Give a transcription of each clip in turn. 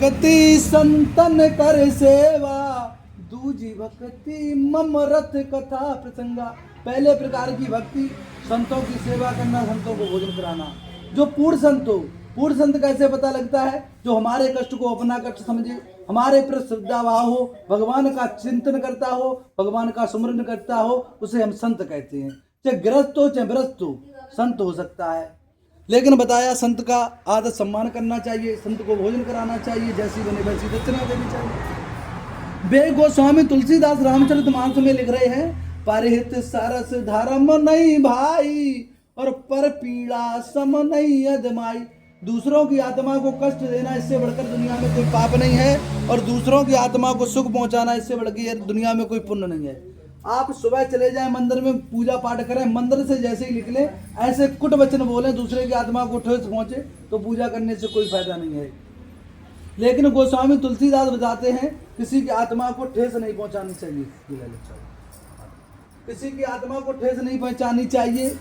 भक्ति संतन कर सेवा, दूजी भक्ति मम रथ कथा प्रसंगा। पहले प्रकार की भक्ति संतों की सेवा करना, संतों को भोजन कराना। जो पूर्ण संत हो, पूर्ण संत कैसे पता लगता है? जो हमारे कष्ट को अपना कष्ट समझे, हमारे प्रति श्रद्धाभाव हो, भगवान का चिंतन करता हो, भगवान का स्मरण करता हो, उसे हम संत कहते हैं। चाहे गृहस्थ हो चाहे व्रस्त हो, संत हो सकता है। लेकिन बताया संत का आदर सम्मान करना चाहिए, संत को भोजन कराना चाहिए, जैसी बने वैसी दक्षिणा देनी चाहिए। वे गोस्वामी तुलसीदास रामचरितमानस में लिख रहे हैं, परहित सरस धर्म नहीं भाई, और पर पीड़ा सम नहीं अदमाई। दूसरों की आत्मा को कष्ट देना, इससे बढ़कर दुनिया में कोई पाप नहीं है, और दूसरों की आत्मा को सुख पहुंचाना, इससे बढ़कर दुनिया में कोई पुण्य नहीं है। आप सुबह चले जाएं मंदिर में, पूजा पाठ करें, मंदिर से जैसे ही निकले ऐसे कुट वचन बोलें दूसरे की आत्मा को ठेस पहुंचे, तो पूजा करने से कोई फायदा नहीं है। लेकिन गोस्वामी तुलसीदास बताते हैं, किसी की आत्मा को ठेस नहीं पहुंचानी चाहिए, किसी की आत्मा को ठेस नहीं पहुंचानी चाहिए।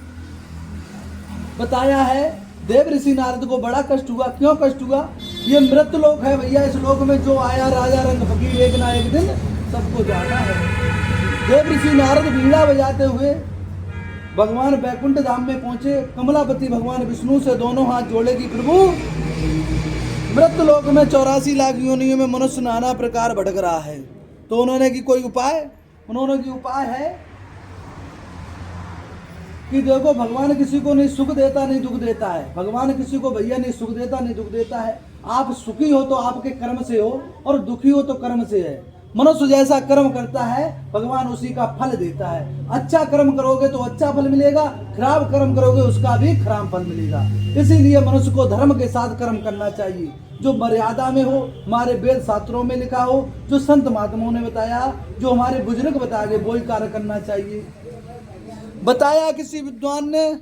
बताया है देव ऋषि नारद को बड़ा कष्ट हुआ। क्यों कष्ट हुआ? ये मृत्यु लोक है भैया, इस लोक में जो आया राजा रंग फकीर, एक ना एक दिन सबको जाना है। देव ऋषि नारद बीड़ा बजाते हुए भगवान बैकुंठ धाम में पहुंचे। कमलापति भगवान विष्णु से दोनों हाथ जोड़े कि प्रभु, मृत्यु लोक में 84 लाख योनियों में मनुष्य नाना प्रकार भटक रहा है। तो उन्होंने की कोई उपाय? उन्होंने की उपाय है कि देखो, भगवान किसी को नहीं सुख देता नहीं दुख देता है। भगवान किसी को भैया नहीं सुख देता नहीं दुख देता है। आप सुखी हो तो आपके कर्म से हो, और दुखी हो तो कर्म से है। मनुष्य जैसा कर्म करता है भगवान उसी का फल देता है। अच्छा कर्म करोगे तो अच्छा फल मिलेगा, खराब कर्म करोगे उसका भी खराब फल मिलेगा। इसीलिए मनुष्य को धर्म के साथ कर्म करना चाहिए, जो मर्यादा में हो, हमारे वेद शास्त्रों में लिखा हो, जो संत महात्माओं ने बताया, जो हमारे बुजुर्ग बताए गए, वही कार्य करना चाहिए। बताया किसी विद्वान ने